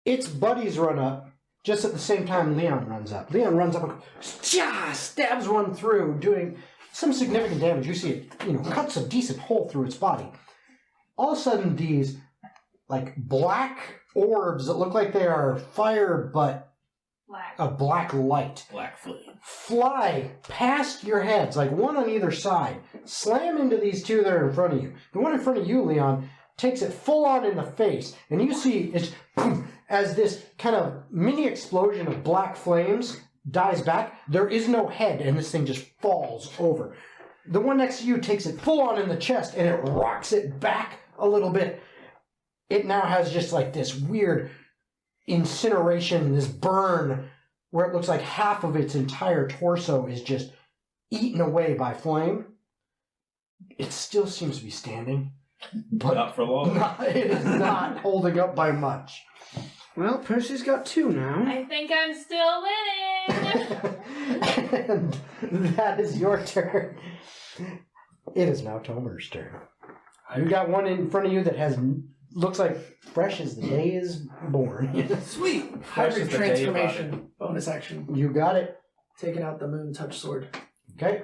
Its buddies run up just at the same time Leon runs up. Leon runs up and stabs one through, doing some significant damage. You see it, cuts a decent hole through its body. All of a sudden, these like black orbs that look like they are fire, but Black. a black light, Black flame. fly past your heads, like one on either side, slam into these 2 that are in front of you. The one in front of you, Leon, takes it full on in the face, and you see it's as this kind of mini explosion of black flames dies back. There is no head, and this thing just falls over. The one next to you takes it full on in the chest, and it rocks it back a little bit. It now has just like this weird incineration, this burn, where it looks like half of its entire torso is just eaten away by flame. It still seems to be standing, but Not for long. it is not holding up by much. Well, Percy's got 2 now. I think I'm still winning. And that is your turn. It is now Tomer's turn. You got one in front of you that looks like fresh as the day is born. Sweet. Fresh Hybrid as the day you bought transformation. Bonus action. You got it. Taking out the moon touch sword. Okay.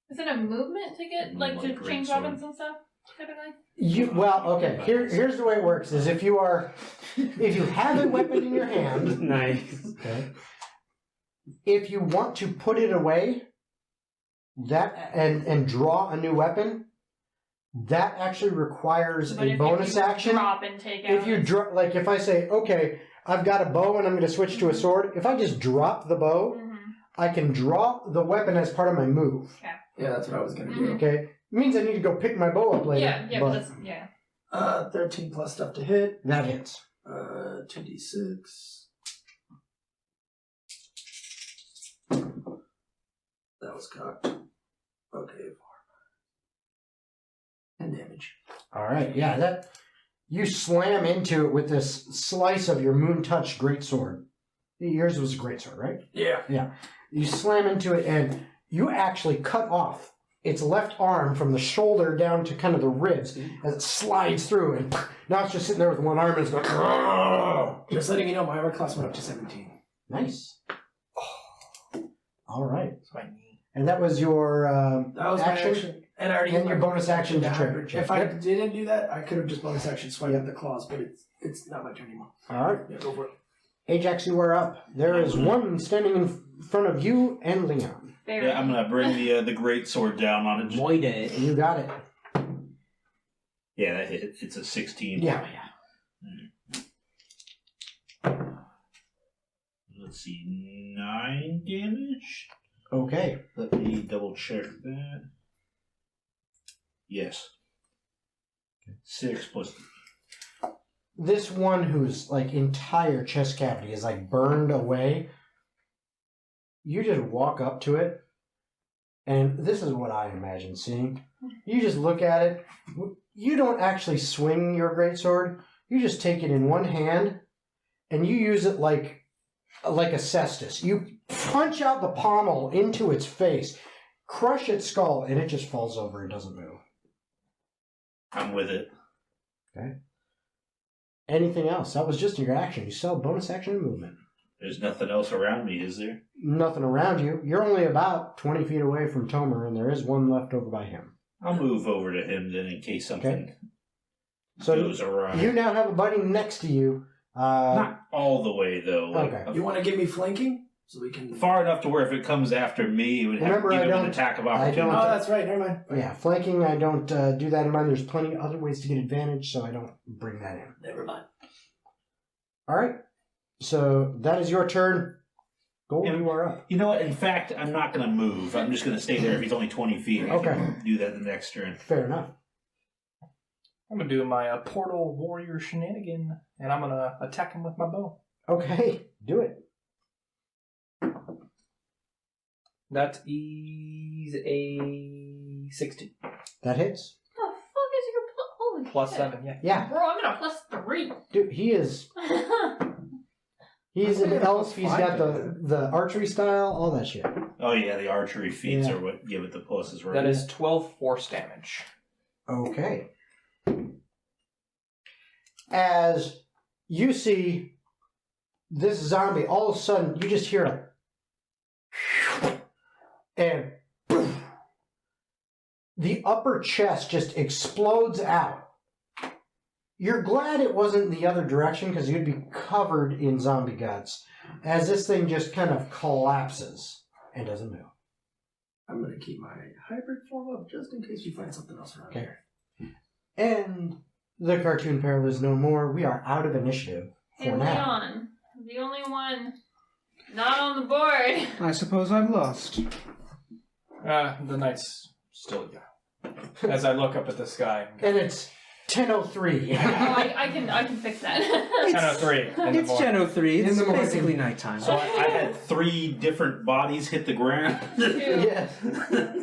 Is it a movement to get, like, to Like change great weapons and stuff, typically? Okay. Here's the way it works: is if you have a weapon in your hand, Nice. okay, if you want to put it away, that and draw a new weapon, that actually requires But a if bonus you action. drop and take out. If you drop, like if I say, okay, I've got a bow and I'm going to switch to a sword. If I just drop the bow, I can draw the weapon as part of my move. Yeah, that's what I was going to do. Okay, it means I need to go pick my bow up later. Yeah, but but that's, yeah. 13 plus stuff to hit. that hits. 2d6. That was cocked. Okay. 10 damage. All right, yeah, that you slam into it with this slice of your moon touch greatsword. Yours was a greatsword, right? Yeah. Yeah. You slam into it, and you actually cut off its left arm from the shoulder down to kind of the ribs as it slides through, and now it's just sitting there with one arm and it's going. "Grrr." Just letting you know, my armor class went up to 17. Nice. All right, That's my knee. and that was your That was action? my action. And I already And used your my bonus action to hybrid trigger. check. If I Yep. didn't do that, I could have just bonus action swiped Yep. at the claws, but it's not my turn anymore. All right. Yeah, go for it. Ajax, you are up. There is one standing in front of you and Leon. Very. Yeah, I'm gonna bring the great sword down on it. Void it. You got it. Yeah, that hit. It's a 16. Yeah. Let's see, 9 damage. Okay. Let me double check that. Yes. 6 plus. This one whose like entire chest cavity is like burned away. You just walk up to it, and this is what I imagine seeing. You just look at it. You don't actually swing your greatsword. You just take it in one hand, and you use it like a cestus. You punch out the pommel into its face, crush its skull, and it just falls over and doesn't move. I'm with it. Okay. Anything else? That was just your action. You still have bonus action and movement. There's nothing else around me, is there? Nothing around you. You're only about 20 feet away from Tomer, and there is one left over by him. I'll move over to him then in case something So goes awry. you now have a buddy next to you. Not all the way, though. Like, Okay. You want to give me flanking? So we can... far enough to where if it comes after me, it would have Remember, to I give him an don't- attack of I opportunity. don't- Oh, that's right. Never mind. Yeah, flanking, I don't do that in mind. There's plenty of other ways to get advantage, so I don't bring that in. Never mind. All right. So that is your turn. Gold, Yeah. you are up. You know what? In fact, I'm not going to move. I'm just going to stay there if he's only 20 feet. I Okay. can do that the next turn. Fair enough. I'm gonna do my portal warrior shenanigan, and I'm gonna attack him with my bow. Okay, do it. That is a 16. That hits. The fuck is your holy Plus shit. 7, yeah. Yeah, Bro, I'm at a +3. dude, he's an elf. He's got the archery style, all that shit. Oh, yeah, the archery feats Yeah. are what give it the pluses, right? That is 12 force damage. Okay. As you see this zombie, all of a sudden you just hear a and poof, the upper chest just explodes out. You're glad it wasn't the other direction because you'd be covered in zombie guts as this thing just kind of collapses and doesn't move. I'm going to keep my hybrid form up just in case we find something else around Okay. here. And the cartoon parallel is no more. We are out of initiative Hey, for now. Leon, the only one not on the board. I suppose I've lost. The knight's still young. As I look up at the sky. And it's 10:03. Oh, I can fix that. 10:03 in the It's morning. 10:03. It's In the morning. basically nighttime. So I had 3 different bodies hit the ground. Two. Yeah.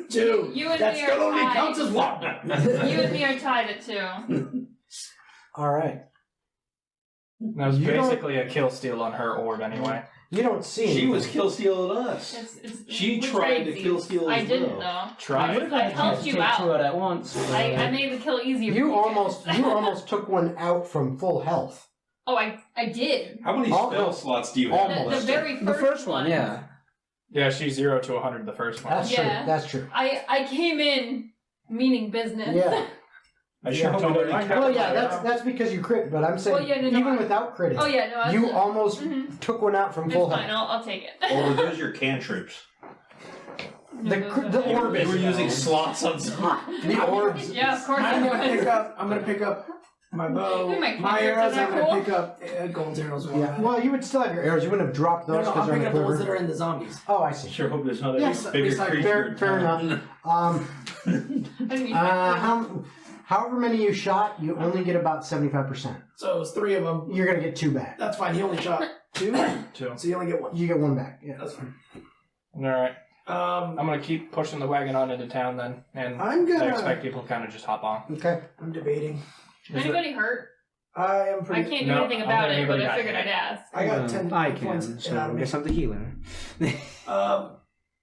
Two. You and That me still are only tied. counts as one. You and me are tied at 2. All right. That was You don't- basically a kill steal on her orb anyway. You don't see She anything. was kill stealing us. She we tried to tradesies. kill steal I as didn't well. though. Try. I helped you Take out. two out at once. I made the kill easier. for You guys. almost took one out from full health. Oh, I did. How many All- spell slots do you all- have? The very first, The first one, yeah. Yeah, she's 0 to 100 the first one. That's Yeah. true. That's true. I came in meaning business. Yeah. I should have totally totally. Well, yeah, that's because you crit, but I'm saying Well, yeah, no, even I- without critting, Oh yeah, no, you almost took one out from full It's fine. health. I'll take it. Or were those your cantrips? The orb You were is using slots on some. the orbs. Yeah, of course. I'm I gonna pick up my bow, You make my cantrips, arrows. is that I'm gonna cool? pick up Gold's arrows. Yeah. Well, you would still have your arrows. You wouldn't have dropped no, those no, because I'm they're in picking the up the ones that quiver. are in the zombies. Oh, I see. Sure hope there's not a Yes, bigger besides- creature. Fair enough. However many you shot, you only get about 75%. So it was 3 of them. You're gonna get 2 back. That's fine. He only shot 2, 2. so you only get 1. You get 1 back. Yeah. That's fine. All right. I'm I'm gonna keep pushing the wagon on into town then, and I'm I gonna. expect people to kind of just hop on. Okay. I'm debating. Anybody hurt? I am I pretty. can't do No, anything I about don't think it, but anybody I got figured hit. I'd ask. I got 10 I points can, out so of I me. guess I'm the healer.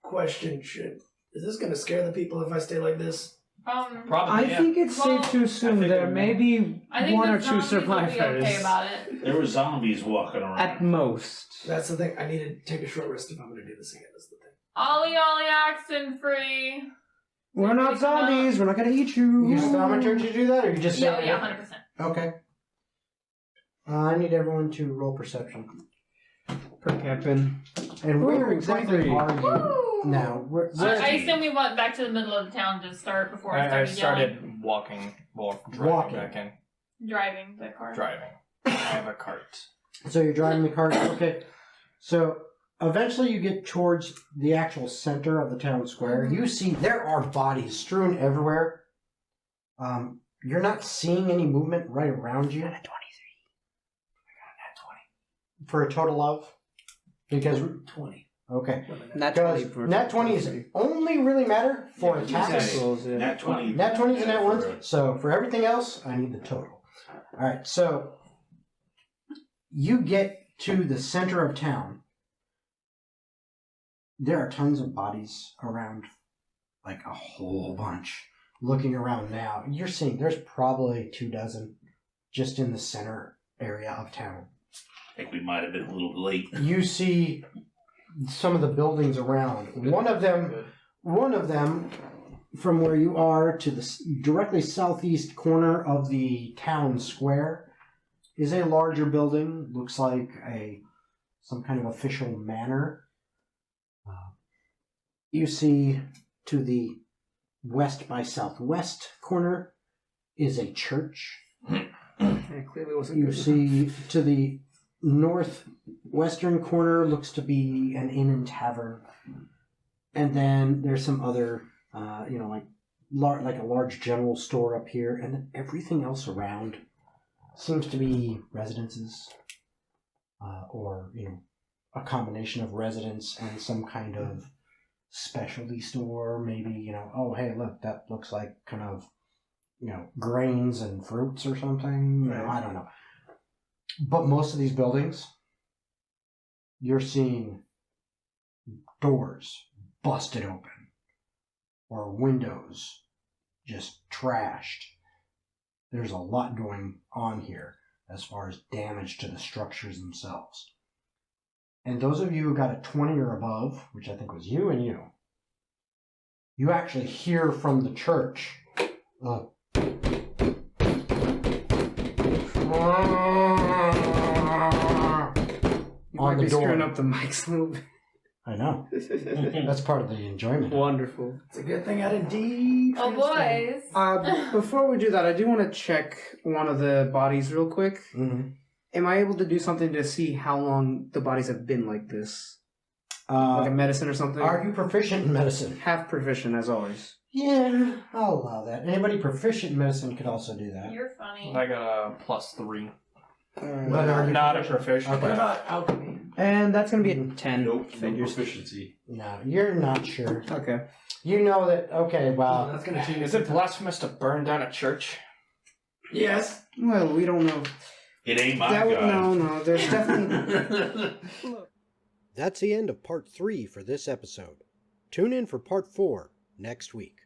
Question: is this gonna scare the people if I stay like this? Probably. I yeah. think it's Well, safe to assume think there it- may be I think 1 the or 2 zombies will be survivors. okay about it. There were zombies walking around. At most. That's the thing. I need to take a short rest if I'm gonna do this again. That's the thing. Ollie, oxen free. We're not zombies. We're not gonna eat you. You still have a turn to do that, or you just say Yeah, yeah, 100%. Okay. I need everyone to roll perception. Per captain. And where Ooh, exactly 23. are you Woo! now? I assume we went back to the middle of the town to start before I I started, started walking, well, driving Walking. back in. yelling. Driving the car. Driving. I have a cart. So you're driving the cart. Okay. So eventually you get towards the actual center of the town square. You see there are bodies strewn everywhere. You're not seeing any movement right around you. For a total of? Because 20. okay. Nat Because 20 for nat 20s only really matter for Yeah, attacks. exactly. Nat 20. Nat 20s and nat Yeah, 1s. So for everything else, I need the total. Alright, so you get to the center of town. There are tons of bodies around. Like a whole bunch. Looking around now, you're seeing there's probably 24 just in the center area of town. I think we might have been a little late. You see some of the buildings around. One of them, from where you are to the directly southeast corner of the town square, is a larger building. Looks like some kind of official manor. You see to the west by southwest corner is a church. It clearly wasn't You good. see to the northwestern corner looks to be an inn and tavern, and then there's some other, like a large general store up here, and then everything else around seems to be residences, or a combination of residence and some kind of specialty store. Maybe oh hey look, that looks like kind of grains and fruits or something. I don't know. But most of these buildings, you're seeing doors busted open or windows just trashed. There's a lot going on here as far as damage to the structures themselves. And those of you who got a 20 or above, which I think was you and you actually hear from the church. You might On the be screwing door. up the mics a little bit. I know. That's part of the enjoyment. Wonderful. It's a good thing I didn't deep. Oh, boys. Before we do that, I do want to check one of the bodies real quick. Mm-hmm. Am I able to do something to see how long the bodies have been like this? Like a medicine or something? Are you proficient in medicine? Half proficient, as always. Yeah, I'll allow that. Anybody proficient in medicine could also do that. You're funny. I got a +3. But are you Not a proficient. Okay. What about alchemy? And that's going to be a 10. Nope, no Figures. proficiency. No, you're not sure. Okay. You know that, okay, well, That's gonna change. Is it blasphemous to burn down a church? Yes. Well, we don't know. It ain't my That would, god. no, there's definitely... that's the end of part 3 for this episode. Tune in for part 4 next week.